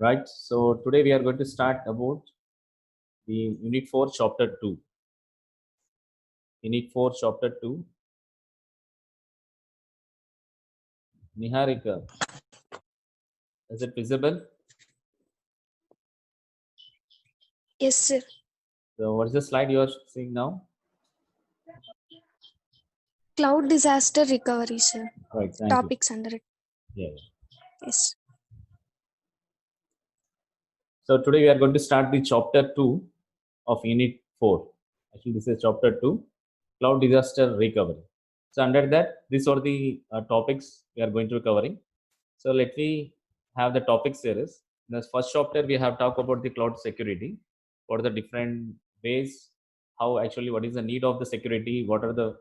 Right. So today we are going to start about the Unit 4, Chapter 2. Unit 4, Chapter 2. Niharika, is it visible? Yes, sir. So what is the slide you are seeing now? Cloud disaster recovery, sir. Right. Thank you. Topics under it. Yeah. Yes. So today we are going to start the Chapter 2 of Unit 4. Actually, this is Chapter 2, Cloud Disaster Recovery. So under that, these are the topics we are going to be covering. So let me have the topic series. In the first chapter, we have talked about the cloud security. What are the different ways, how actually what is the need of the security, what are the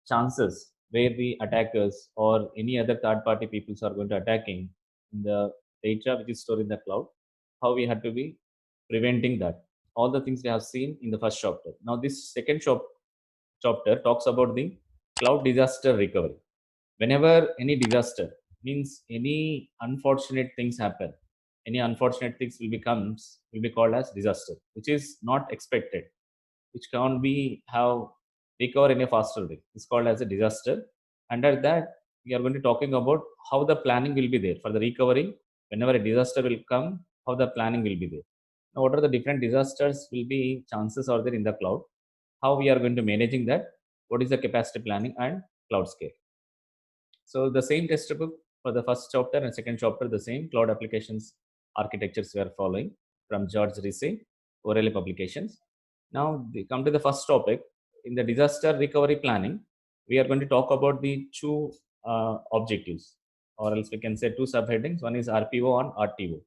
chances where the attackers or any other third party peoples are going to attacking in the data which is stored in the cloud, how we had to be preventing that. All the things we have seen in the first chapter. Now this second chapter talks about the cloud disaster recovery. Whenever any disaster means any unfortunate things happen, any unfortunate things will be called as disaster, which is not expected, which can't be how recover in a faster way. It's called as a disaster. Under that, we are going to talking about how the planning will be there for the recovery. Whenever a disaster will come, how the planning will be there. Now, what are the different disasters will be chances are there in the cloud? How we are going to managing that? What is the capacity planning and cloud scale? So the same textbook for the first chapter and second chapter, the same cloud applications architectures we are following from George Risey, O'Reilly Publications. Now we come to the first topic. In the disaster recovery planning, we are going to talk about the two objectives, or else we can say two subheadings. One is RPO and RTO.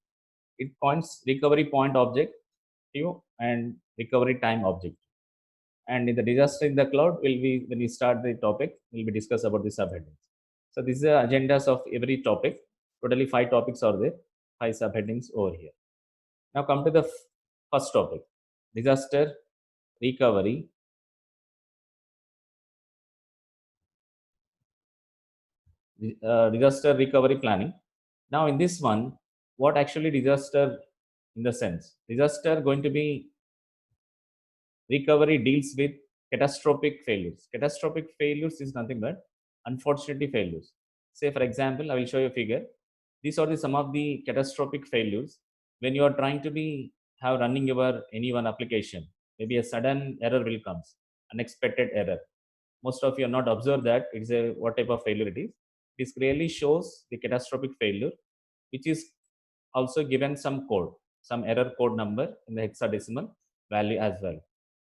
It points recovery point objective and recovery time objective. And in the disaster in the cloud, will be when we start the topic, we'll be discuss about the subheadings. So these are agendas of every topic. Totally 5 topics are there, 5 subheadings over here. Now come to the first topic, disaster recovery. Disaster recovery planning. Now in this one, what actually disaster in the sense? Disaster going to be recovery deals with catastrophic failures. Catastrophic failures is nothing but unfortunately failures. Say for example, I will show you a figure. These are some of the catastrophic failures when you are trying to be have running your any one application. Maybe a sudden error will comes, unexpected error. Most of you are not observed that it is a what type of failure it is. This clearly shows the catastrophic failure, which is also given some code, some error code number in the hexadecimal value as well.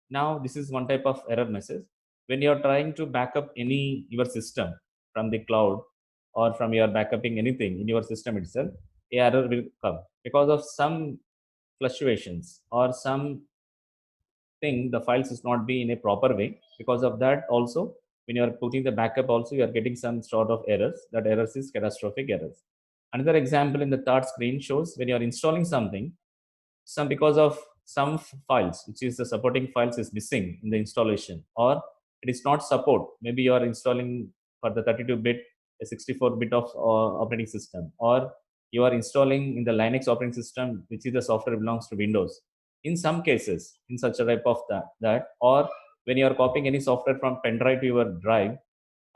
Now this is one type of error message. When you are trying to back up any your system from the cloud or from your backupping anything in your system itself, a error will come because of some fluctuations or some thing the files is not be in a proper way. Because of that also, when you are putting the backup also, you are getting some sort of errors. That errors is catastrophic errors. Another example in the third screen shows when you are installing something, some because of some files which is the supporting files is missing in the installation, or it is not support. Maybe you are installing for the 32-bit a 64-bit of operating system, or you are installing in the Linux operating system, which is the software belongs to Windows. In some cases, in such a type of that, or when you are copying any software from pen drive to your drive,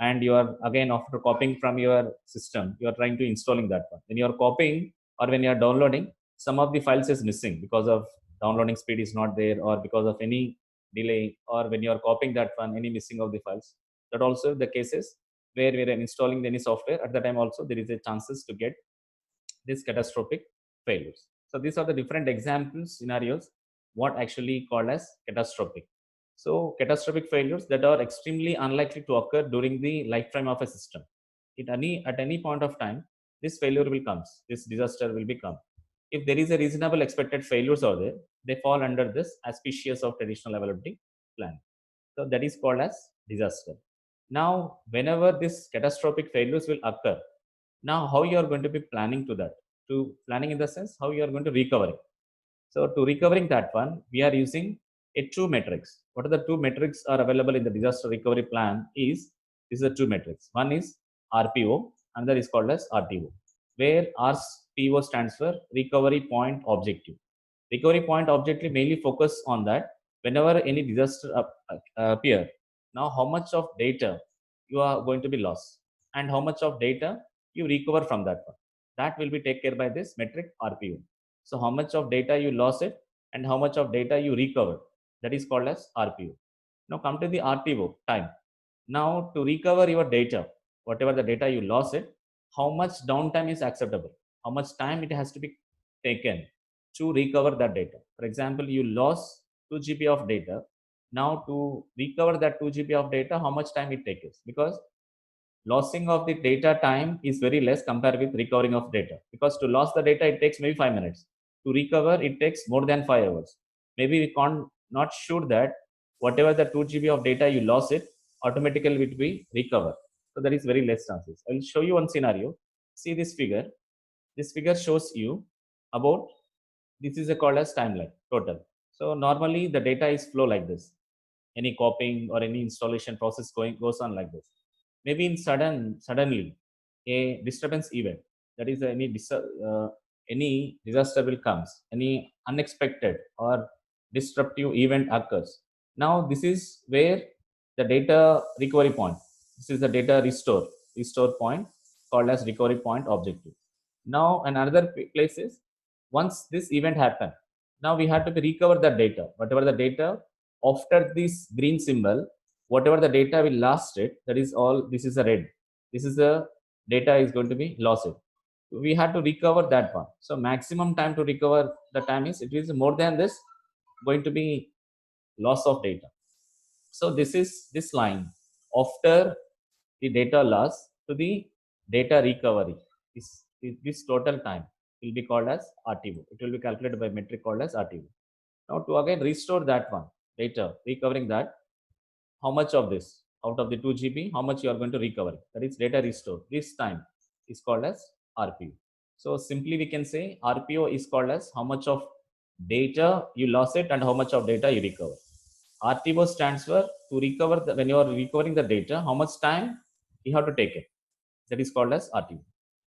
and you are again after copying from your system, you are trying to installing that one. When you are copying or when you are downloading, some of the files is missing because of downloading speed is not there, or because of any delay, or when you are copying that one, any missing of the files. That also the cases where we are installing any software at the time also there is a chances to get these catastrophic failures. So these are the different examples scenarios what actually called as catastrophic. So catastrophic failures that are extremely unlikely to occur during the lifetime of a system. At any point of time, this failure will come, this disaster will become. If there is a reasonable expected failures are there, they fall under this auspicious of traditional availability plan. So that is called as disaster. Now, whenever this catastrophic failures will occur, now how you are going to be planning to that? To planning in the sense how you are going to recover it. So to recovering that one, we are using a two metrics. What are the two metrics are available in the disaster recovery plan is, these are two metrics. One is RPO, another is called as RTO. Where PO stands for recovery point objective. Recovery point objective mainly focus on that whenever any disaster appear. Now, how much of data you are going to be lost and how much of data you recover from that one. That will be taken care by this metric RPO. So how much of data you lost it and how much of data you recover, that is called as RPO. Now come to the RTO time. Now to recover your data, whatever the data you lost it, how much downtime is acceptable? How much time it has to be taken to recover that data? For example, you lost 2 GB of data. Now to recover that 2 GB of data, how much time it takes? Because losing of the data time is very less compared with recovering of data, because to lose the data it takes maybe 5 minutes, to recover it takes more than 5 hours. Maybe we can't not sure that whatever the 2 GB of data you lost it automatically will be recovered. So there is very less chances. I will show you one scenario. See this figure. This figure shows you about, this is a called as timeline total. So normally the data is flow like this. Any copying or any installation process goes on like this. Maybe in suddenly a disturbance event, that is any disaster will comes, any unexpected or disruptive event occurs. Now this is where the data recovery point, this is the data restore point called as recovery point objective. Now another place is, once this event happened, now we have to recover the data, whatever the data after this green symbol, whatever the data will last it, that is all, this is a red, this is the data is going to be lost it. We have to recover that one. So maximum time to recover the time is, it is more than this going to be loss of data. So this is this line after the data loss to the data recovery, this total time will be called as RTO. It will be calculated by metric called as RTO. Now to again restore that one data, recovering that, how much of this out of the 2 GB, how much you are going to recover, that is data restore, this time is called as RPO. So simply we can say RPO is called as how much of data you lost it and how much of data you recover. RTO stands for to recover when you are recovering the data, how much time you have to take it, that is called as RTO.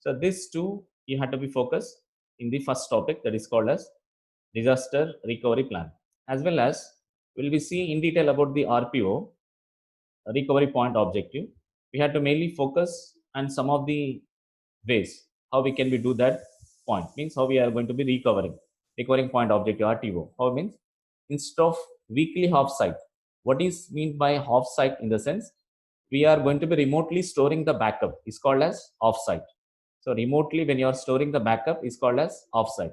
So these two you have to be focused in the first topic, that is called as disaster recovery plan. As well as will we see in detail about the RPO, recovery point objective, we have to mainly focus on some of the ways how we can we do that point, means how we are going to be recovering point objective RTO. How means, instead of weekly offsite, what is mean by offsite? In the sense we are going to be remotely storing the backup is called as offsite. So remotely when you are storing the backup is called as offsite.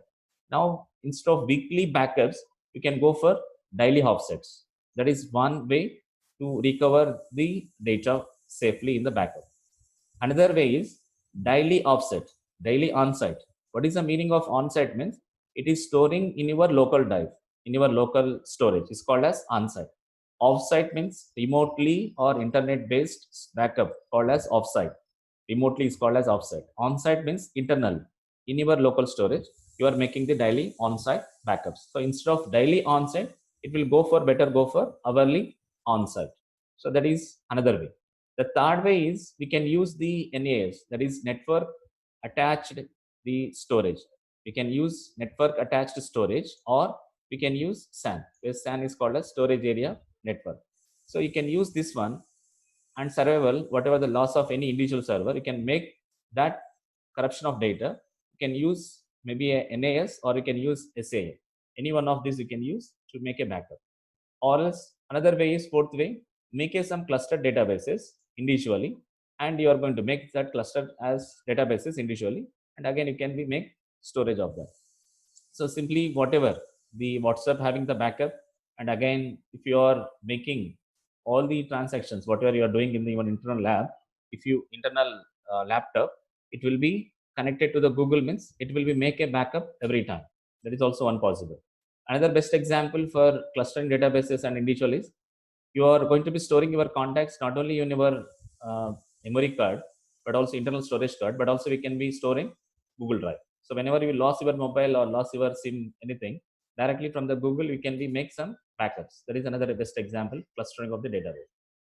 Now instead of weekly backups, you can go for daily offsets. That is one way to recover the data safely in the backup. Another way is daily offset, daily onsite. What is the meaning of onsite? Means it is storing in your local drive, in your local storage. It's called as onsite. Offsite means remotely or internet-based backup, called as offsite. Remotely is called as offsite. Onsite means internal, in your local storage. You are making the daily onsite backups. So instead of daily onsite, it will go for hourly onsite. So that is another way. The third way is we can use the NAS, that is network attached the storage. We can use network attached storage, or we can use SAN, where SAN is called as storage area network. So you can use this one, and survival, whatever the loss of any individual server, you can make that corruption of data. You can use maybe a NAS or you can use SAA. Any one of these you can use to make a backup. Or else another way is fourth way, make some clustered databases individually, and you are going to make that clustered as databases individually, and again you can be make storage of that. So simply whatever the WhatsApp having the backup, and again if you are making all the transactions, whatever you are doing in the even internal lab, if you internal laptop, it will be connected to the Google, means it will be make a backup every time. That is also one possible. Another best example for clustering databases and individual is, you are going to be storing your contacts not only in your memory card, but also internal storage card, but also we can be storing Google Drive. So whenever you lost your mobile or lost your SIM, anything, directly from the Google, we can be make some backups. That is another best example, clustering of the database.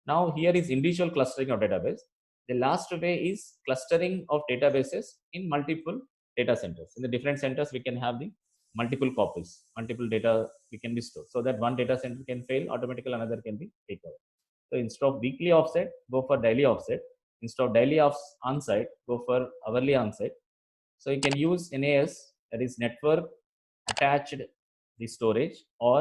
Now here is individual clustering of database. The last way is clustering of databases in multiple data centers. In the different centers, we can have the multiple copies, multiple data we can be stored, so that one data center can fail, automatically another can be recovered. So instead of weekly offset, go for daily offset. Instead of daily onsite, go for hourly onsite. So you can use NAS, that is network attached the storage, or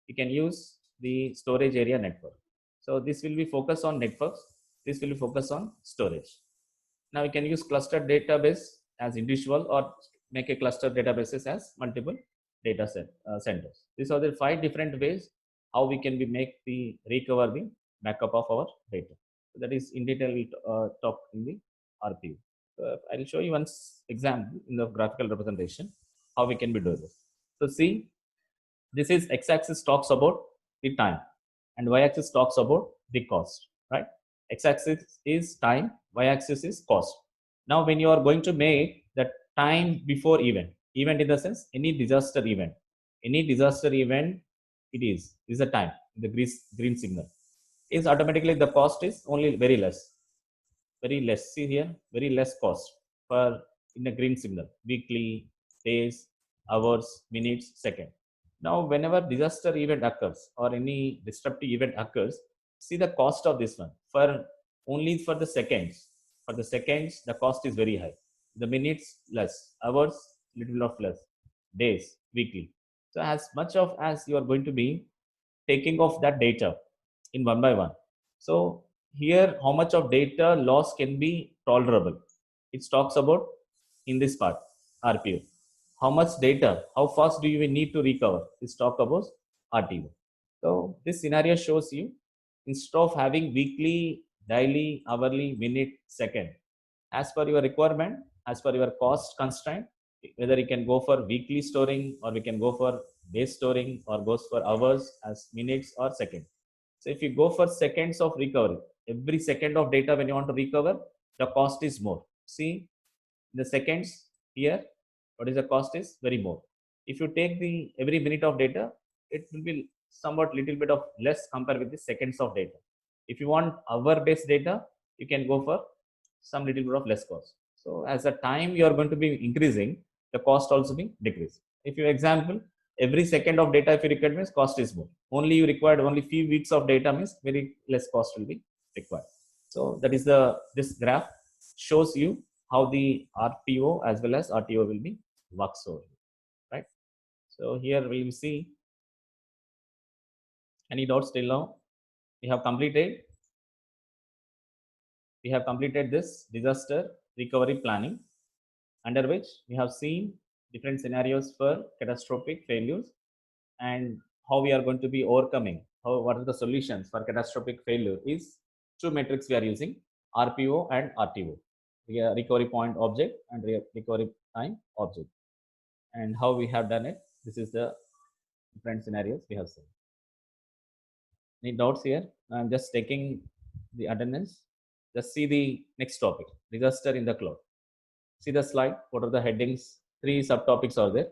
you can use the storage area network. So this will be focused on networks. This will be focused on storage. Now you can use cluster database as individual, or make a cluster databases as multiple centers. These are the 5 different ways how we can make the recover the backup of our data. So that is in detail we talk in the RPU. I'll show you one example in the graphical representation how we can be doing this. So see, this is x-axis talks about the time, and y-axis talks about the cost, right? X-axis is time, y-axis is cost. Now, when you are going to make the time before event in the sense any disaster event, it is a time, the green signal is automatically the cost is only very less. See here, very less cost for in a green signal, weekly, days, hours, minutes, second. Now, whenever disaster event occurs or any disruptive event occurs, see the cost of this one for only for the seconds. For the seconds, the cost is very high. The minutes less, hours little of less, days, weekly. So as much of as you are going to be taking off that data in one by one. So here, how much of data loss can be tolerable? It talks about in this part, RPU. How much data, how fast do you need to recover? This talk about RTO. So this scenario shows you instead of having weekly, daily, hourly, minute, second, as per your requirement, as per your cost constraint, whether you can go for weekly storing or we can go for day storing or goes for hours as minutes or seconds. So if you go for seconds of recovery, every second of data when you want to recover, the cost is more. See the seconds here, what is the cost is very more. If you take the every minute of data, it will be somewhat little bit of less compared with the seconds of data. If you want hour based data, you can go for some little bit of less cost. So as the time you are going to be increasing, the cost also be decreased. If you example, every second of data if you require means cost is more. Only you required only few weeks of data means very less cost will be required. So that is the this graph shows you how the RPO as well as RTO will be works over, right? So here we will see any doubts till now. We have completed this disaster recovery planning, under which we have seen different scenarios for catastrophic failures and how we are going to be overcoming. What are the solutions for catastrophic failure is 2 metrics we are using, RPO and RTO, recovery point object and recovery time object, and how we have done it. This is the different scenarios we have seen. Any doubts here? I'm just taking the attendance. Just see the next topic, disaster in the cloud. See the slide, what are the headings? 3 subtopics are there.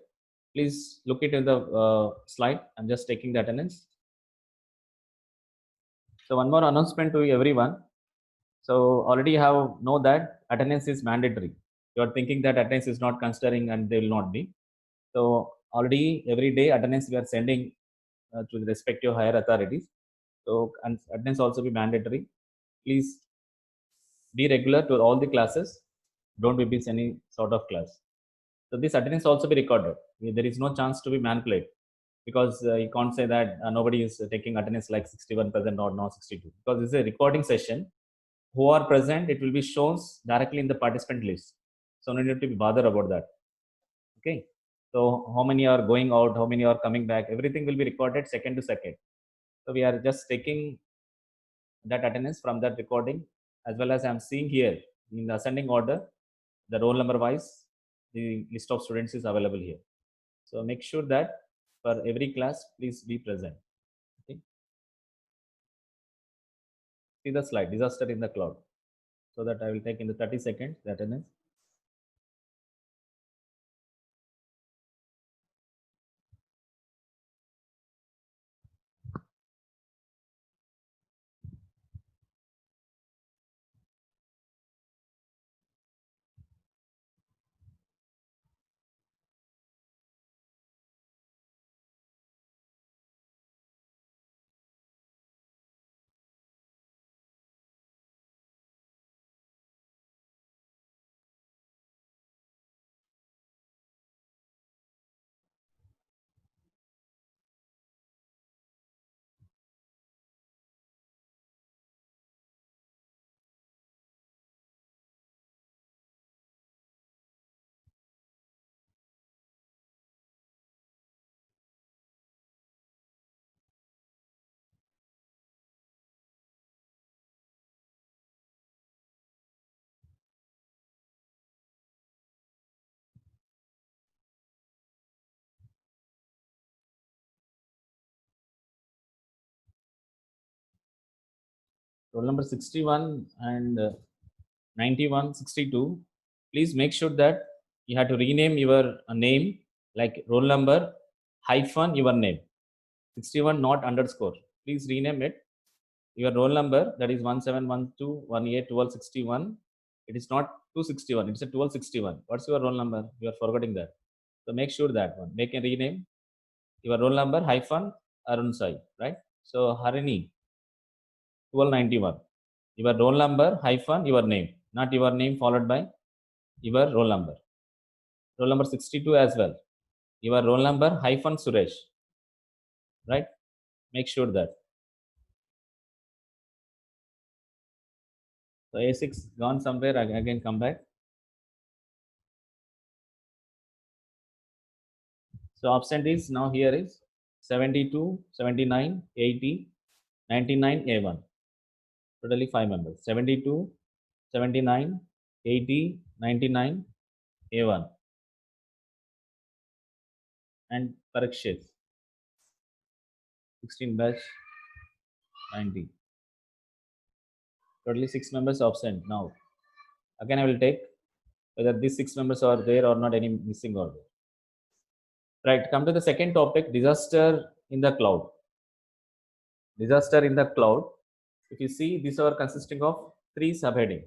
Please look it in the slide. I'm just taking the attendance. So one more announcement to everyone. So already you have know that attendance is mandatory. You are thinking that attendance is not considering and they will not be. So already every day attendance we are sending to the respective higher authorities. So attendance also be mandatory. Please be regular to all the classes. Don't miss any sort of class. So this attendance also be recorded. There is no chance to be manipulated because you can't say that nobody is taking attendance like 61% or not 62, because it's a recording session. Who are present, it will be shown directly in the participant list. So no need to be bothered about that. Okay. So how many are going out, how many are coming back, everything will be recorded second to second. So we are just taking that attendance from that recording, as well as I'm seeing here in the ascending order, the roll number wise, the list of students is available here. So make sure that for every class, please be present. Okay. See the slide, disaster in the cloud. So that I will take in the 30 seconds the attendance. roll number 61 and 91, 62, please make sure that you have to rename your name like roll number hyphen your name. 61 not underscore. Please rename it. Your roll number, that is 1712181261. It is not 261, it's a 1261. What's your roll number? You are forgetting that. So make sure that one. Make a rename. Your roll number hyphen Arun Sai, right? So Harini 1291. Your roll number hyphen your name, not your name followed by your roll number. Roll number 62 as well. Your roll number hyphen Suresh, right? Make sure that. So A6 gone somewhere, again come back. So absent is now here is 72, 79, 80, 99, A1. Totally 5 members. 72, 79, 80, 99, A1. And Parakshit. 16 batch, 90. Totally 6 members absent now. Again, I will take whether these 6 members are there or not, any missing or there. Right, come to the second topic, disaster in the cloud. Disaster in the cloud. If you see, these are consisting of 3 subheadings: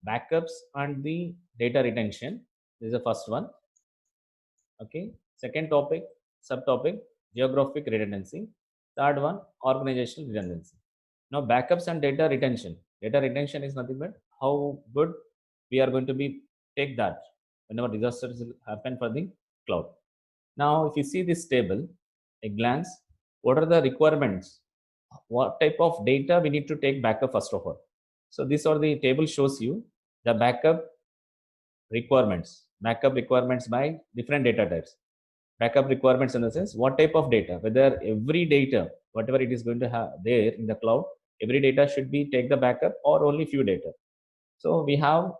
backups and the data retention. This is the first one. Okay. Second topic, subtopic, geographic redundancy. Third one, organizational redundancy. Now, backups and data retention. Data retention is nothing but how good we are going to be take that whenever disasters happen for the cloud. Now, if you see this table, a glance, what are the requirements? What type of data we need to take backup first of all? So these are the table shows you the backup requirements by different data types. Backup requirements in the sense what type of data, whether every data, whatever it is going to have there in the cloud, every data should be take the backup or only few data. So we have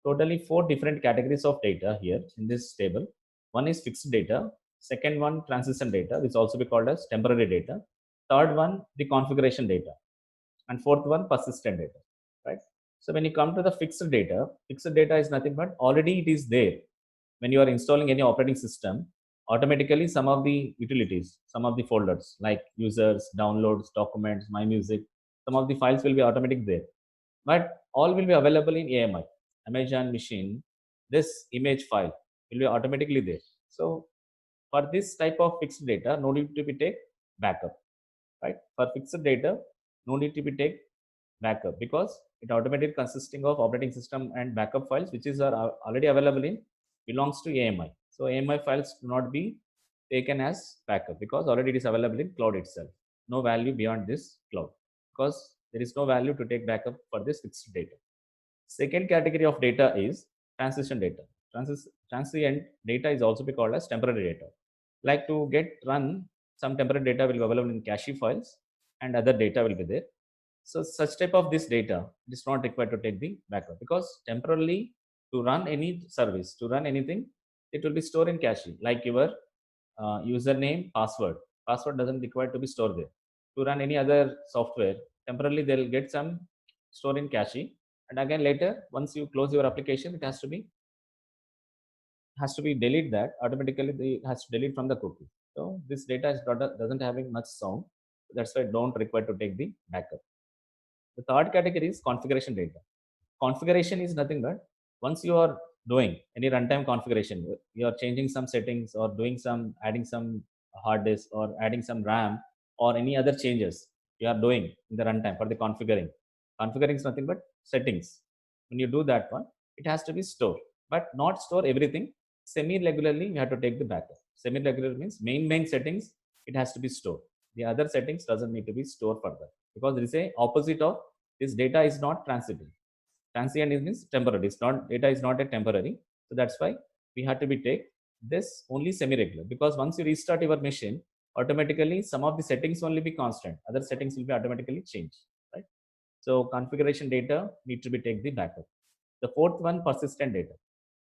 totally 4 different categories of data here in this table. One is fixed data, second one transition data, which also be called as temporary data, third one the configuration data, and fourth one persistent data, right? So when you come to the fixed data is nothing but already it is there. When you are installing any operating system, automatically some of the utilities, some of the folders like users, downloads, documents, my music, some of the files will be automatic there, but all will be available in AMI, Amazon machine. This image file will be automatically there. So for this type of fixed data, no need to be take backup, right? For fixed data, no need to be take backup because it automatically consisting of operating system and backup files, which is are already available in belongs to AMI. So AMI files do not be taken as backup because already it is available in cloud itself. No value beyond this cloud because there is no value to take backup for this fixed data. Second category of data is transition data. Transient data is also be called as temporary data. Like to get run, some temporary data will be available in cache files and other data will be there. So such type of this data is not required to take the backup because temporarily to run any service, to run anything, it will be stored in cache like your username, password. Password doesn't require to be stored there. To run any other software, temporarily they'll get some stored in cache, and again later once you close your application, it has to be delete that automatically. It has to delete from the cookie. So this data is doesn't having much sound. That's why don't require to take the backup. The third category is configuration data. Configuration is nothing but once you are doing any runtime configuration, you are changing some settings or doing some adding some hard disk or adding some RAM or any other changes you are doing in the runtime for the configuring. Configuring is nothing but settings. When you do that one, it has to be stored, but not store everything. Semi-regularly, you have to take the backup. Semi-regular means main settings, it has to be stored. The other settings doesn't need to be stored further because there is a opposite of this data is not transient. Transient means temporary. It's not data is not a temporary. So that's why we have to be take this only semi-regular because once you restart your machine, automatically some of the settings only be constant. Other settings will be automatically changed, right? So configuration data need to be take the backup. The fourth one, persistent data.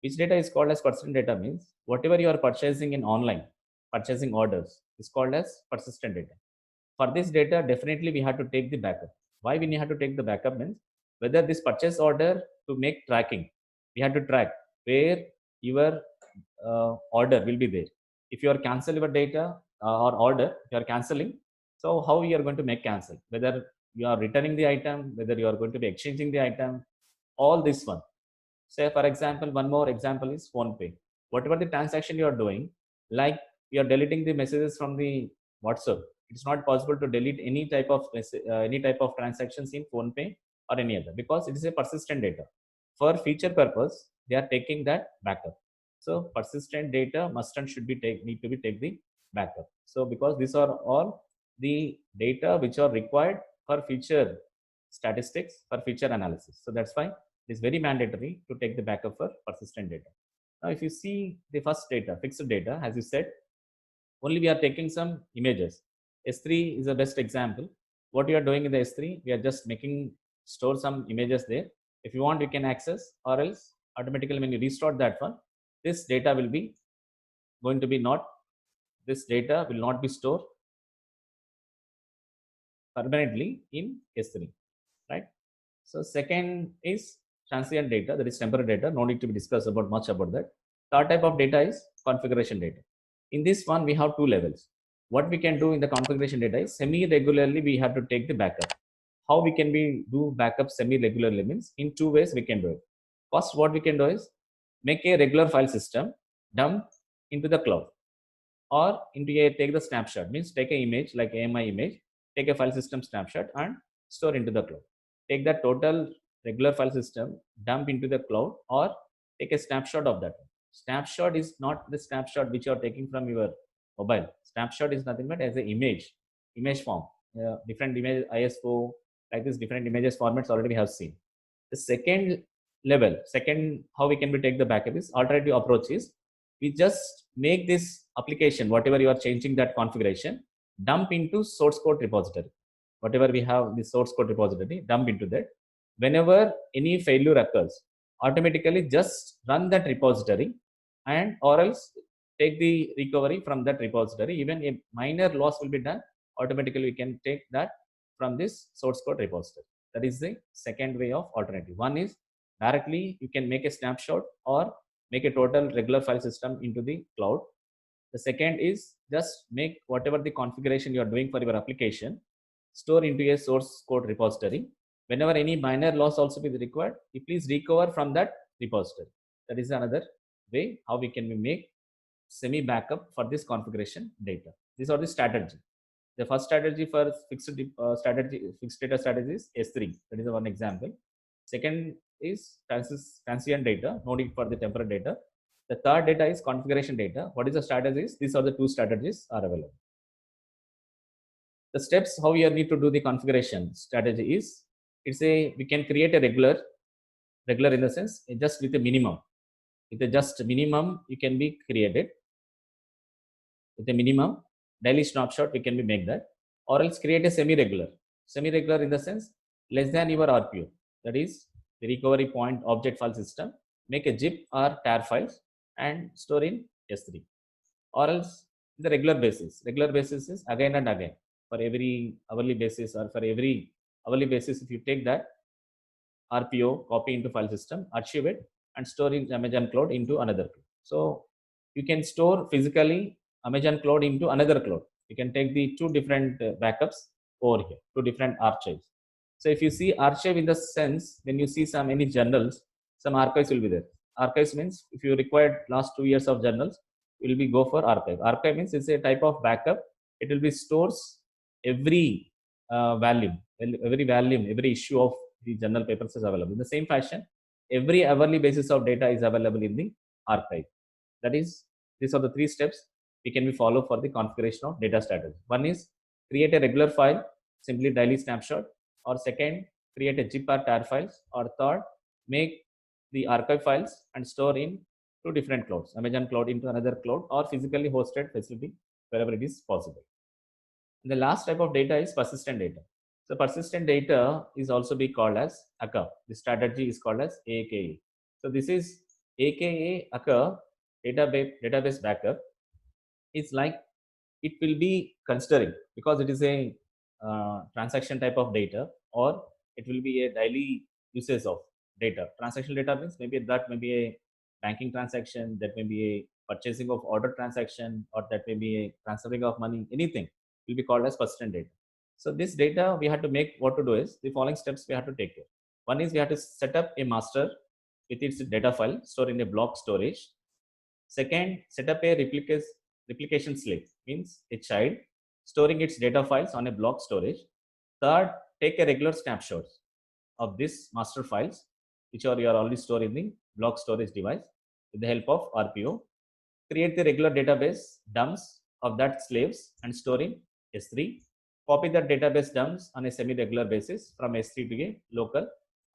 Which data is called as persistent data means whatever you are purchasing in online, purchasing orders is called as persistent data. For this data, definitely we have to take the backup. Why we have to take the backup means whether this purchase order to make tracking, we have to track where your order will be there. If you are cancel your data or order, you are canceling. So how you are going to make cancel? Whether you are returning the item, whether you are going to be exchanging the item, all this one. Say for example, one more example is PhonePe. Whatever the transaction you are doing, like you are deleting the messages from the WhatsApp, it's not possible to delete any type of any type of transactions in PhonePe or any other because it is a persistent data. For feature purpose, they are taking that backup. So persistent data must and should be need to be take the backup. So because these are all the data which are required for feature statistics, for feature analysis. So that's why it is very mandatory to take the backup for persistent data. Now, if you see the first data, fixed data, as you said, only we are taking some images. S3 is the best example. What we are doing in the S3, we are just making store some images there. If you want, you can access, or else automatically when you restore that one, this data will be going to be not, this data will not be stored permanently in S3, right? So second is transient data, that is temporary data. No need to be discussed about much about that. Third type of data is configuration data. In this one, we have two levels. What we can do in the configuration data is semi-regularly we have to take the backup. How we can be do backup semi-regularly means in two ways we can do it. First, what we can do is make a regular file system, dump into the cloud, or into a take the snapshot means take an image like AMI image, take a file system snapshot and store into the cloud. Take that total regular file system, dump into the cloud, or take a snapshot of that. Snapshot is not the snapshot which you are taking from your mobile. Snapshot is nothing but as an image form. Different image ISO, like this different images formats already we have seen. The second level, second how we can be take the backup is alternative approach is we just make this application, whatever you are changing that configuration, dump into source code repository. Whatever we have the source code repository, dump into that. Whenever any failure occurs, automatically just run that repository and or else take the recovery from that repository. Even a minor loss will be done, automatically we can take that from this source code repository. That is the second way of alternative. One is directly you can make a snapshot or make a total regular file system into the cloud. The second is just make whatever the configuration you are doing for your application, store into a source code repository. Whenever any minor loss also be required, you please recover from that repository. That is another way how we can make semi backup for this configuration data. These are the strategy. The first strategy for fixed data strategy is S3. That is one example. Second is transient data, no need for the temporary data. The third data is configuration data. What is the strategies? These are the two strategies are available. The steps how you need to do the configuration strategy is we can create a regular in the sense just with a minimum. With a just minimum you can be created. With a minimum daily snapshot we can be make that, or else create a semi-regular in the sense less than your RPO, that is the recovery point object file system. Make a zip or tar files and store in S3, or else the regular basis is again and again for every hourly basis, or for every hourly basis if you take that RPO, copy into file system, archive it and store in Amazon cloud into another cloud. So you can store physically Amazon cloud into another cloud. You can take the two different backups over here, two different archives. So if you see archive in the sense, when you see some any journals, some archives will be there. Archives means if you required last 2 years of journals, will be go for archive. Archive means it's a type of backup. It will be stores every volume, every issue of the journal papers is available. In the same fashion, every hourly basis of data is available in the archive. That is, these are the three steps we can be follow for the configuration of data strategy. One is create a regular file, simply daily snapshot, or second, create a zip or tar files, or third, make the archive files and store in two different clouds, Amazon cloud into another cloud, or physically hosted facility wherever it is possible. And the last type of data is persistent data. So persistent data is also be called as ACA. The strategy is called as AKA. So this is AKA ACA database backup. It's like it will be considering because it is a transaction type of data. or it will be a daily usage of data. Transactional data means maybe that may be a banking transaction, that may be a purchasing of order transaction, or that may be a transferring of money, anything will be called as persistent data. So this data we have to make, what to do is the following steps we have to take care. One is we have to set up a master with its data file stored in a block storage. Second, set up a replication slave, means a child storing its data files on a block storage. Third, take a regular snapshots of this master files, which are already stored in the block storage device with the help of RPO. Create the regular database dumps of that slaves and store in S3. Copy that database dumps on a semi-regular basis from S3 to a local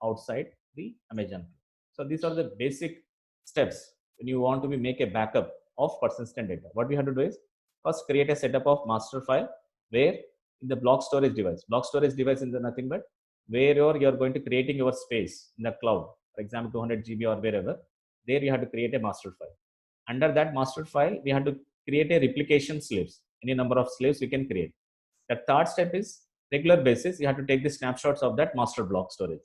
outside the Amazon. So these are the basic steps when you want to make a backup of persistent data. What we have to do is first create a setup of master file where in the block storage device is nothing but where you're going to creating your space in the cloud, for example 200 GB or wherever, there you have to create a master file. Under that master file we have to create a replication slaves, any number of slaves we can create. The third step is regular basis you have to take the snapshots of that master block storage,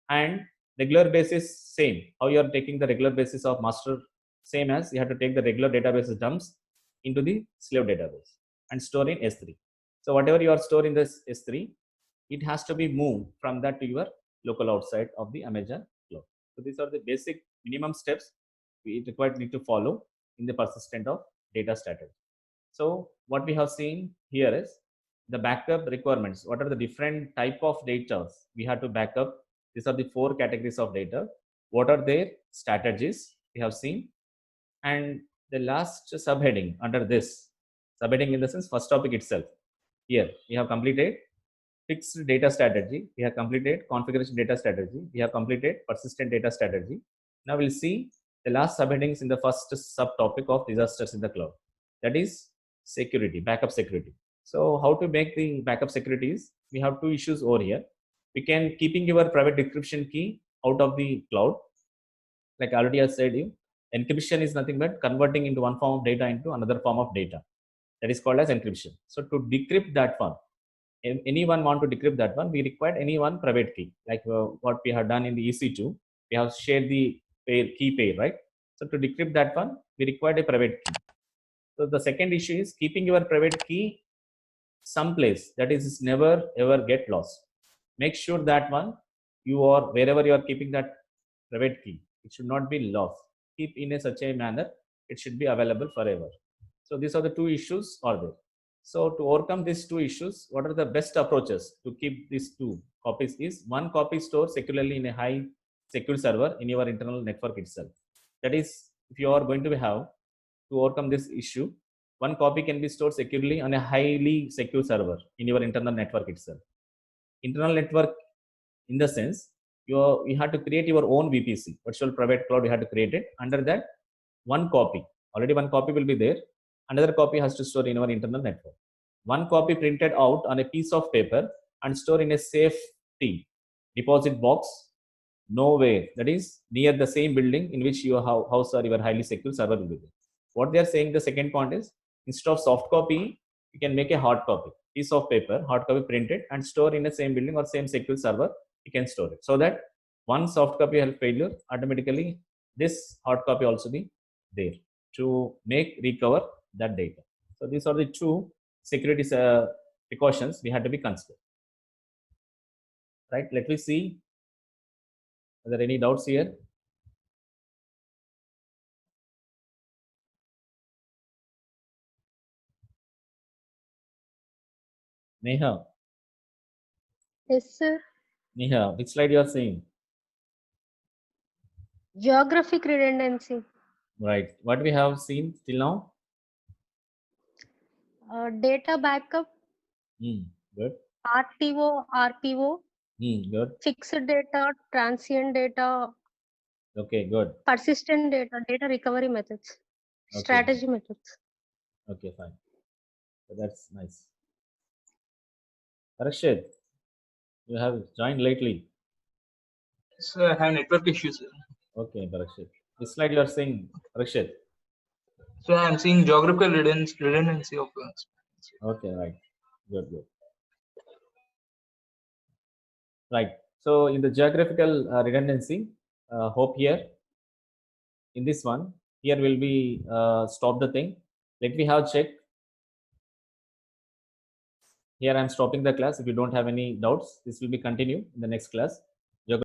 and regular basis same how you are taking the regular basis of master, same as you have to take the regular database dumps into the slave database and store in S3. So whatever you are storing in this S3, it has to be moved from that to your local outside of the Amazon cloud. So these are the basic minimum steps we required need to follow in the persistent of data strategy. So what we have seen here is the backup requirements. What are the different type of data we have to backup? These are the 4 categories of data. What are their strategies we have seen? And the last subheading under this, subheading in the sense first topic itself. Here we have completed fixed data strategy. We have completed configuration data strategy. We have completed persistent data strategy. Now we'll see the last subheadings in the first subtopic of disasters in the cloud. That is security, backup security. So how to make the backup securities? We have 2 issues over here. We can keeping your private decryption key out of the cloud. Like already I said you, encryption is nothing but converting into one form of data into another form of data. That is called as encryption. So to decrypt that one, if anyone want to decrypt that one, we require any one private key, like what we have done in the EC2. We have shared the key pair, right? So to decrypt that one, we require a private key. So the second issue is keeping your private key someplace that is never ever get lost. Make sure that one you are wherever you are keeping that private key, it should not be lost. Keep in a such a manner it should be available forever. So these are the 2 issues are there. So to overcome these 2 issues, what are the best approaches to keep these 2 copies? Is one copy stored securely in a high secure server in your internal network itself. That is, if you are going to have to overcome this issue, one copy can be stored securely on a highly secure server in your internal network itself. Internal network in the sense you have to create your own VPC, virtual private cloud. You have to create it. Under that, one copy, already one copy will be there. Another copy has to store in our internal network. One copy printed out on a piece of paper and store in a safety deposit box nowhere, that is near the same building in which your house or your highly secure server will be there. What they are saying, the second point is, instead of soft copy, you can make a hard copy, piece of paper, hard copy printed and store in the same building or same secure server. You can store it so that one soft copy has failure, automatically this hard copy also be there to make recover that data. So these are the 2 security precautions we had to be considered. Right? Let me see. Are there any doubts here? Neha. Yes, sir. Neha, which slide you are seeing? Geographic redundancy. Right. What we have seen till now? Data backup, Good. RPO, Good. fixed data, transient data, Okay, good. persistent data, data recovery methods, Okay. strategy methods. Okay, fine. So that's nice. Parikshit, you have joined lately. So I have network issues. Okay, Parikshit. Which slide you are seeing, Parikshit? So I'm seeing geographical redundancy of. Okay, right. Good, good. Right. So in the geographical redundancy, hope here in this one, here will be stop the thing. Let me have check. Here I'm stopping the class. If you don't have any doubts, this will be continue in the next class.